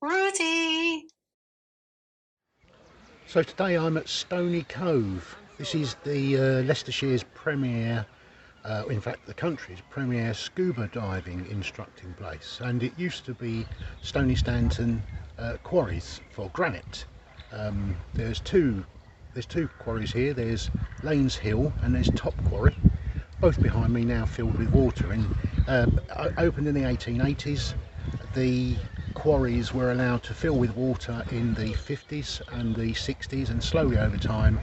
Rudy! So today I'm at Stoney Cove. This is the Leicestershire's premier, in fact the country's premier scuba diving instructing place, and it used to be Stoney Stanton quarries for granite. There's two quarries here. There's Lanes Hill and there's Top Quarry, both behind me now filled with water. Opened in the 1880s. The quarries were allowed to fill with water in the 50s and the 60s, and slowly over time,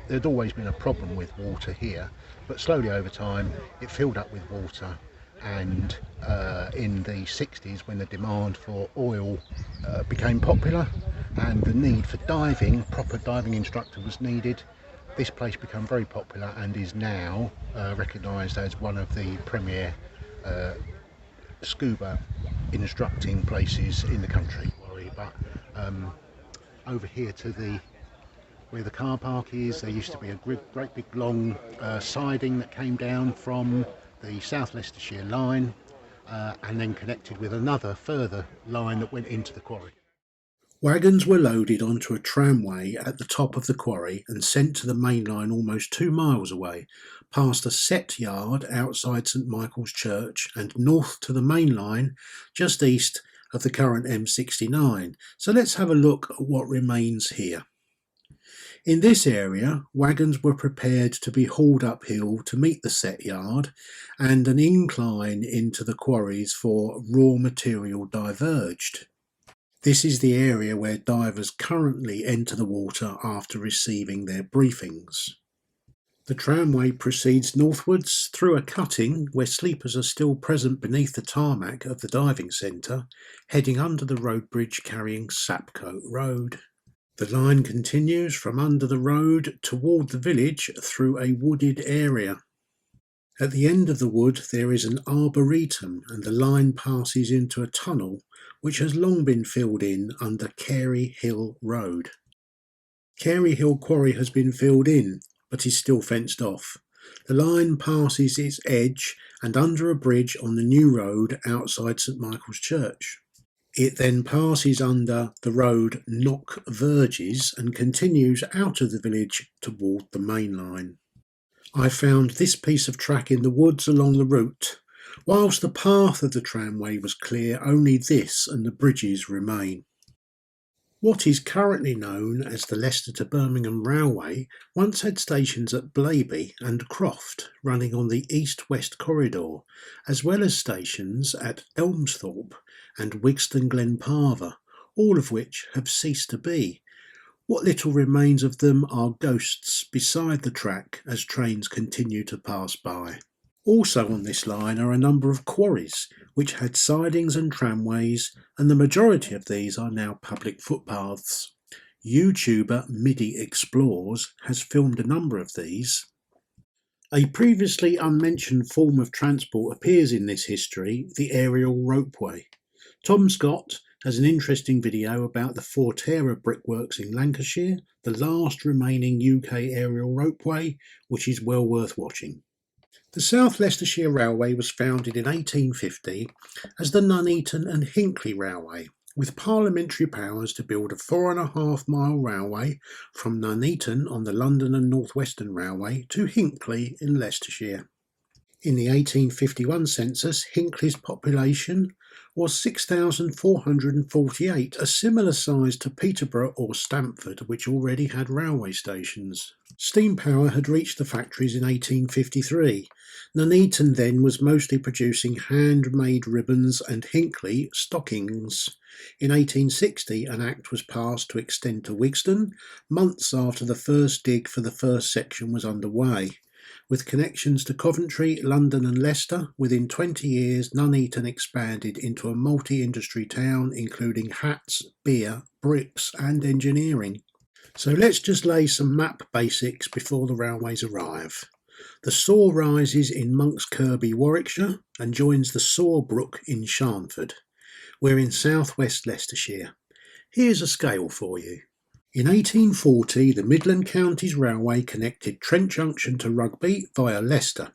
there'd always been a problem with water here, but slowly over time it filled up with water. And in the 60s, when the demand for oil became popular and the need for diving, proper diving instructor was needed, this place became very popular and is now recognised as one of the premier scuba instructing places in the country. But over here to where the car park is, there used to be a great big long siding that came down from the South Leicestershire line and then connected with another further line that went into the quarry. Wagons were loaded onto a tramway at the top of the quarry and sent to the main line almost 2 miles away, past a set yard outside St Michael's Church and north to the main line just east of the current M69. So let's have a look at what remains here. In this area, wagons were prepared to be hauled uphill to meet the set yard and an incline into the quarries for raw material diverged. This is the area where divers currently enter the water after receiving their briefings. The tramway proceeds northwards through a cutting where sleepers are still present beneath the tarmac of the diving centre, heading under the road bridge carrying Sapcote Road. The line continues from under the road toward the village through a wooded area. At the end of the wood there is an arboretum and the line passes into a tunnel which has long been filled in under Carey Hill Road. Carey Hill Quarry has been filled in but is still fenced off. The line passes its edge and under a bridge on the new road outside St Michael's Church. It then passes under the road Knock Verges and continues out of the village toward the main line. I found this piece of track in the woods along the route. Whilst the path of the tramway was clear, only this and the bridges remain. What is currently known as the Leicester to Birmingham Railway once had stations at Blaby and Croft running on the east-west corridor, as well as stations at Elmsthorpe and Wigston Glenparva, all of which have ceased to be. What little remains of them are ghosts beside the track as trains continue to pass by. Also on this line are a number of quarries which had sidings and tramways, and the majority of these are now public footpaths. YouTuber Midi Explores has filmed a number of these. A previously unmentioned form of transport appears in this history, the Aerial Ropeway. Tom Scott has an interesting video about the Forterra brickworks in Lancashire, the last remaining UK aerial ropeway, which is well worth watching. The South Leicestershire Railway was founded in 1850 as the Nuneaton and Hinckley Railway, with parliamentary powers to build a 4.5-mile railway from Nuneaton on the London and North Western Railway to Hinckley in Leicestershire. In the 1851 census, Hinckley's population was 6,448, a similar size to Peterborough or Stamford, which already had railway stations. Steam power had reached the factories in 1853. Nuneaton then was mostly producing handmade ribbons and Hinckley stockings. In 1860, an act was passed to extend to Wigston, months after the first dig for the first section was underway. With connections to Coventry, London and Leicester, within 20 years Nuneaton expanded into a multi-industry town including hats, beer, bricks and engineering. So let's just lay some map basics before the railways arrive. The Soar rises in Monks Kirby, Warwickshire and joins the Soar Brook in Sharnford. We're in southwest Leicestershire. Here's a scale for you. In 1840, the Midland Counties Railway connected Trent Junction to Rugby via Leicester.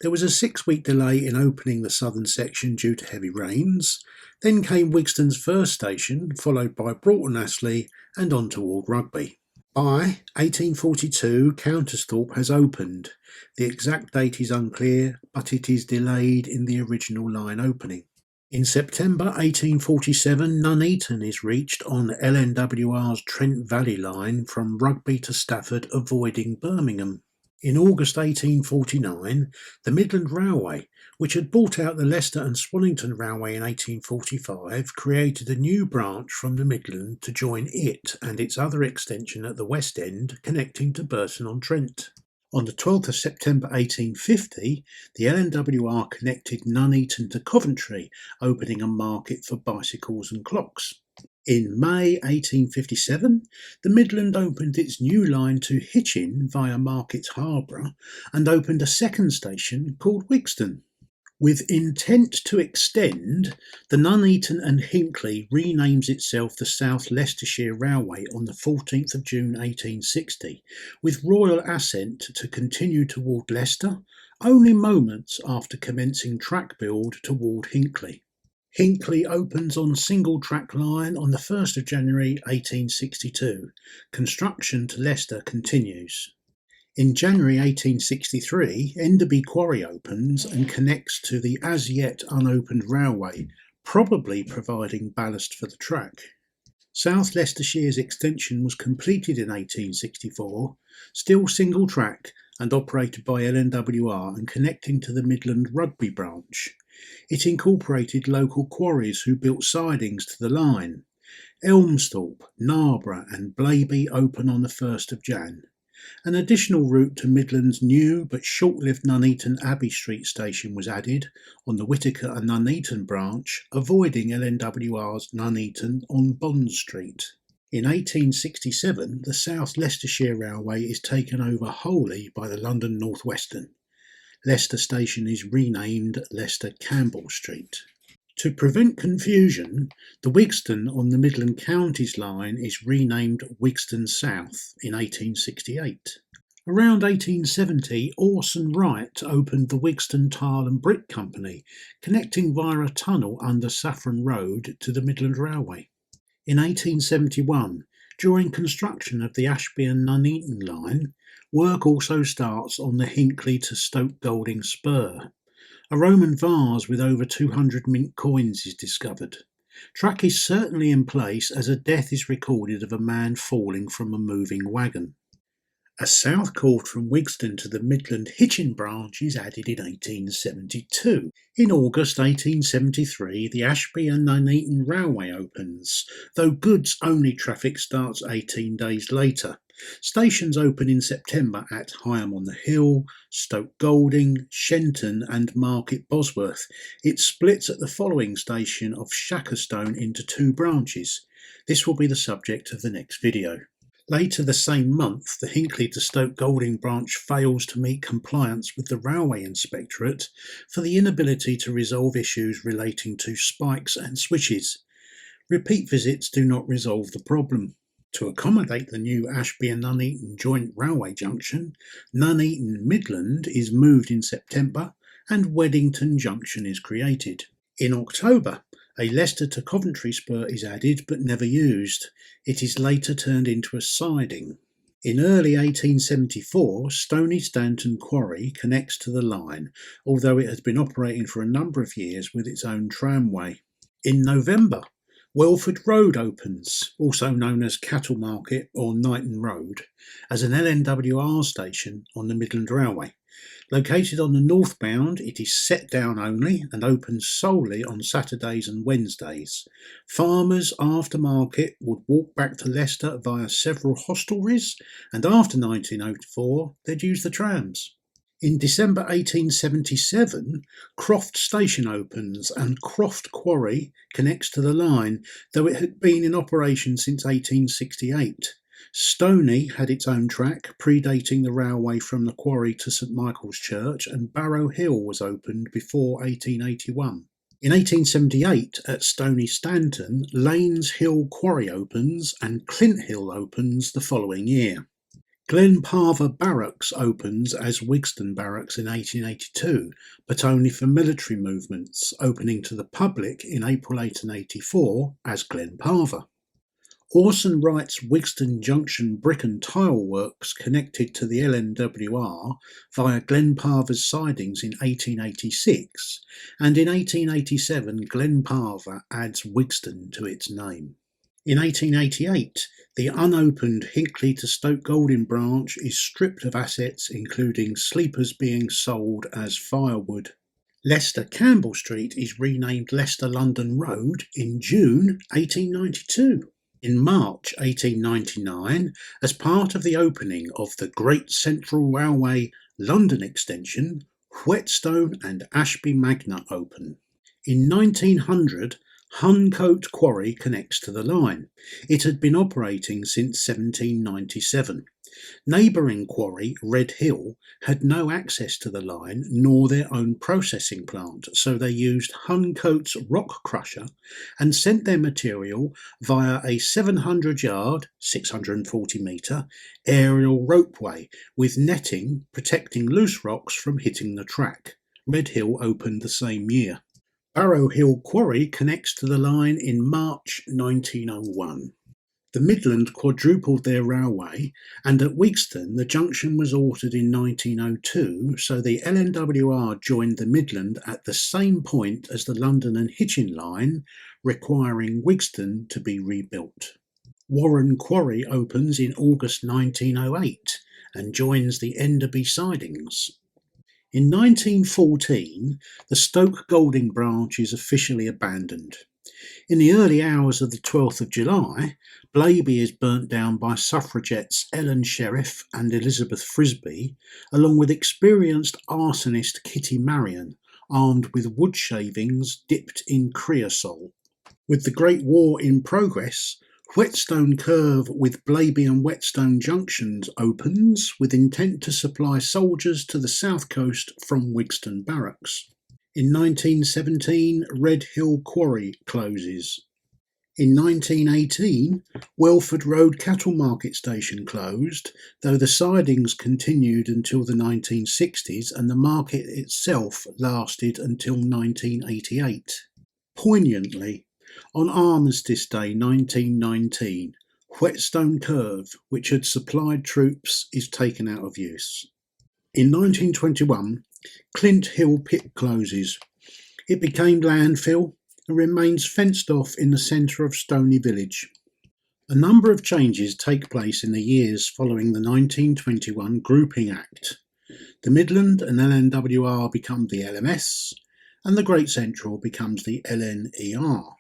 There was a 6-week delay in opening the southern section due to heavy rains. Then came Wigston's first station, followed by Broughton Astley and on toward Rugby. By 1842, Countersthorpe has opened. The exact date is unclear, but it is delayed in the original line opening. In September 1847, Nuneaton is reached on LNWR's Trent Valley line from Rugby to Stafford, avoiding Birmingham. In August 1849, the Midland Railway, which had bought out the Leicester and Swannington Railway in 1845, created a new branch from the Midland to join it and its other extension at the West End, connecting to Burton-on-Trent. On the 12th of September 1850, the LNWR connected Nuneaton to Coventry, opening a market for bicycles and clocks. In May 1857, the Midland opened its new line to Hitchin via Market Harborough and opened a second station called Wigston. With intent to extend, the Nuneaton and Hinckley renames itself the South Leicestershire Railway on the 14th of June 1860, with royal assent to continue toward Leicester, only moments after commencing track build toward Hinckley. Hinckley opens on single track line on the 1st of January 1862. Construction to Leicester continues. In January 1863, Enderby Quarry opens and connects to the as yet unopened railway, probably providing ballast for the track. South Leicestershire's extension was completed in 1864, still single track and operated by LNWR and connecting to the Midland Rugby branch. It incorporated local quarries who built sidings to the line. Elmsthorpe, Narborough and Blaby open on the 1st of Jan. An additional route to Midland's new but short-lived Nuneaton Abbey Street station was added on the Whittaker and Nuneaton branch, avoiding LNWR's Nuneaton on Bond Street. In 1867, the South Leicestershire Railway is taken over wholly by the London North Western. Leicester Station is renamed Leicester Campbell Street. To prevent confusion, the Wigston on the Midland Counties line is renamed Wigston South in 1868. Around 1870, Orson Wright opened the Wigston Tile and Brick Company, connecting via a tunnel under Saffron Road to the Midland Railway. In 1871, during construction of the Ashby and Nuneaton line, work also starts on the Hinckley to Stoke Golding spur. A Roman vase with over 200 mint coins is discovered. Track is certainly in place as a death is recorded of a man falling from a moving wagon. A south cord from Wigston to the Midland Hitchin branch is added in 1872. In August 1873, the Ashby and Nuneaton Railway opens, though goods-only traffic starts 18 days later. Stations open in September at Higham on the Hill, Stoke Golding, Shenton and Market Bosworth. It splits at the following station of Shackerstone into 2 branches. This will be the subject of the next video. Later the same month, the Hinckley to Stoke Golding branch fails to meet compliance with the Railway Inspectorate for the inability to resolve issues relating to spikes and switches. Repeat visits do not resolve the problem. To accommodate the new Ashby and Nuneaton joint railway junction, Nuneaton Midland is moved in September and Weddington Junction is created. In October, a Leicester to Coventry spur is added but never used. It is later turned into a siding. In early 1874, Stoney Stanton Quarry connects to the line, although it has been operating for a number of years with its own tramway. In November, Welford Road opens, also known as Cattle Market or Knighton Road, as an LNWR station on the Midland Railway. Located on the northbound, it is set down only and opens solely on Saturdays and Wednesdays. Farmers after market would walk back to Leicester via several hostelries, and after 1904 they'd use the trams. In December 1877, Croft Station opens and Croft Quarry connects to the line, though it had been in operation since 1868. Stoney had its own track, predating the railway from the quarry to St Michael's Church, and Barrow Hill was opened before 1881. In 1878, at Stoney Stanton, Lanes Hill Quarry opens and Clint Hill opens the following year. Glenparva Barracks opens as Wigston Barracks in 1882, but only for military movements, opening to the public in April 1884 as Glenparva. Orson Wright's Wigston Junction brick and tile works connected to the LNWR via Glenparva's sidings in 1886, and in 1887 Glenparva adds Wigston to its name. In 1888, the unopened Hinckley to Stoke Golding branch is stripped of assets, including sleepers being sold as firewood. Leicester Campbell Street is renamed Leicester London Road in June 1892. In March 1899, as part of the opening of the Great Central Railway London extension, Whetstone and Ashby Magna open. In 1900, Huncote Quarry connects to the line. It had been operating since 1797. Neighbouring quarry, Red Hill, had no access to the line nor their own processing plant, so they used Huncote's rock crusher and sent their material via a 700-yard (640 metre) aerial ropeway with netting protecting loose rocks from hitting the track. Red Hill opened the same year. Barrow Hill Quarry connects to the line in March 1901. The Midland quadrupled their railway, and at Wigston the junction was altered in 1902, so the LNWR joined the Midland at the same point as the London and Hitchin line, requiring Wigston to be rebuilt. Warren Quarry opens in August 1908 and joins the Enderby sidings. In 1914, the Stoke Golding branch is officially abandoned. In the early hours of the 12th of July, Blaby is burnt down by suffragettes Ellen Sheriff and Elizabeth Frisbee, along with experienced arsonist Kitty Marion, armed with wood shavings dipped in creosol. With the Great War in progress, Whetstone Curve with Blaby and Whetstone Junctions opens with intent to supply soldiers to the south coast from Wigston Barracks. In 1917, Red Hill Quarry closes. In 1918, Welford Road Cattle Market Station closed, though the sidings continued until the 1960s and the market itself lasted until 1988. Poignantly, on Armistice Day 1919, Whetstone Curve, which had supplied troops, is taken out of use. In 1921, Clint Hill Pit closes. It became landfill and remains fenced off in the centre of Stoney village. A number of changes take place in the years following the 1921 Grouping Act. The Midland and LNWR become the LMS, and the Great Central becomes the LNER.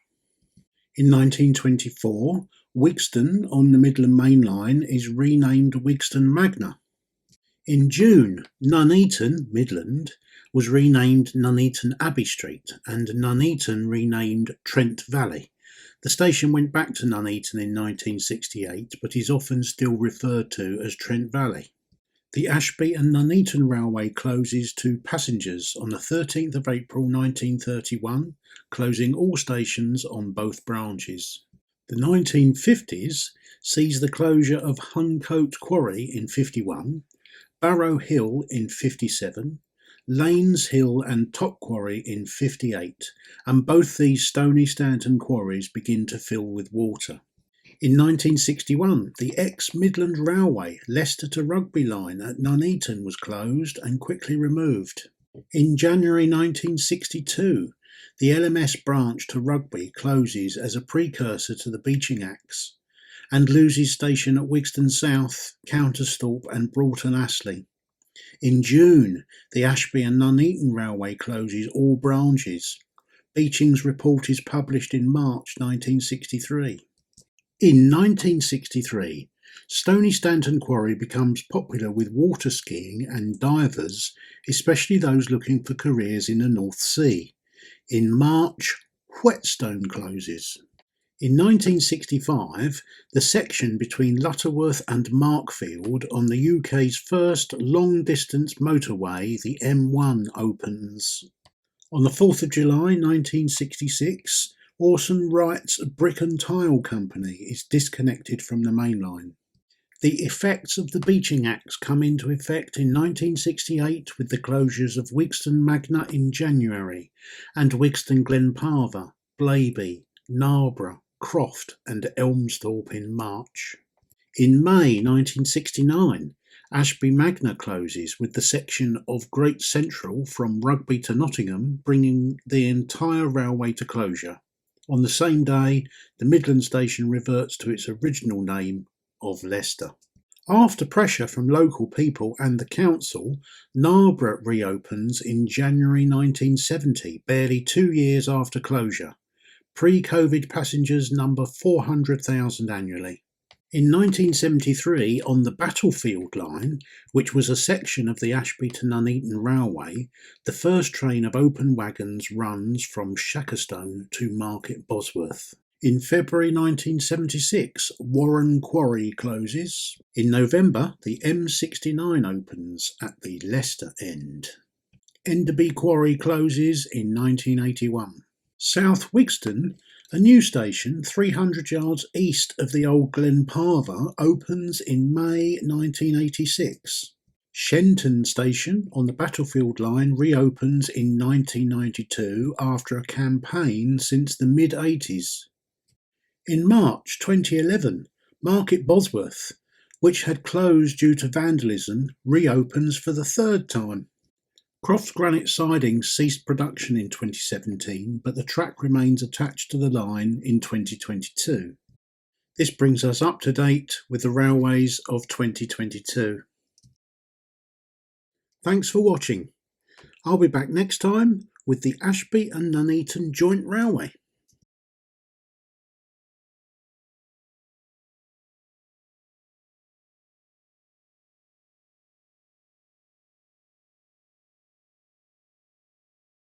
In 1924, Wigston on the Midland Main Line is renamed Wigston Magna. In June, Nuneaton, Midland, was renamed Nuneaton Abbey Street and Nuneaton renamed Trent Valley. The station went back to Nuneaton in 1968 but is often still referred to as Trent Valley. The Ashby and Nuneaton Railway closes to passengers on the 13th of April 1931, closing all stations on both branches. The 1950s sees the closure of Huncote Quarry in 51, Barrow Hill in 57, Lanes Hill and Top Quarry in 58, and both these Stoney Stanton quarries begin to fill with water. In 1961, the ex-Midland Railway Leicester to Rugby line at Nuneaton was closed and quickly removed. In January 1962, the LMS branch to Rugby closes as a precursor to the Beeching Acts and loses station at Wigston South, Countersthorpe and Broughton Astley. In June, the Ashby and Nuneaton Railway closes all branches. Beeching's report is published in March 1963. In 1963, Stoney Stanton Quarry becomes popular with water skiing and divers, especially those looking for careers in the North Sea. In March, Whetstone closes. In 1965, the section between Lutterworth and Markfield on the UK's first long-distance motorway, the M1, opens. On the 4th of July 1966, Orson Wright's Brick and Tile Company is disconnected from the main line. The effects of the Beaching Acts come into effect in 1968 with the closures of Wigston Magna in January and Wigston Glenparva, Blaby, Narborough, Croft and Elmsthorpe in March. In May 1969, Ashby Magna closes with the section of Great Central from Rugby to Nottingham, bringing the entire railway to closure. On the same day, the Midland station reverts to its original name of Leicester. After pressure from local people and the council, Narborough reopens in January 1970, barely 2 years after closure. Pre-Covid passengers number 400,000 annually. In 1973, on the Battlefield line, which was a section of the Ashby to Nuneaton Railway, the first train of open wagons runs from Shackerstone to Market Bosworth. In February 1976, Warren Quarry closes. In November, the M69 opens at the Leicester end. Enderby Quarry closes in 1981. South Wigston, a new station 300 yards east of the old Glenparva, opens in May 1986. Shenton Station on the Battlefield line reopens in 1992 after a campaign since the mid-80s. In March 2011, Market Bosworth, which had closed due to vandalism, reopens for the third time. Croft's granite sidings ceased production in 2017, but the track remains attached to the line in 2022. This brings us up to date with the railways of 2022. Thanks for watching. I'll be back next time with the Ashby and Nuneaton Joint Railway.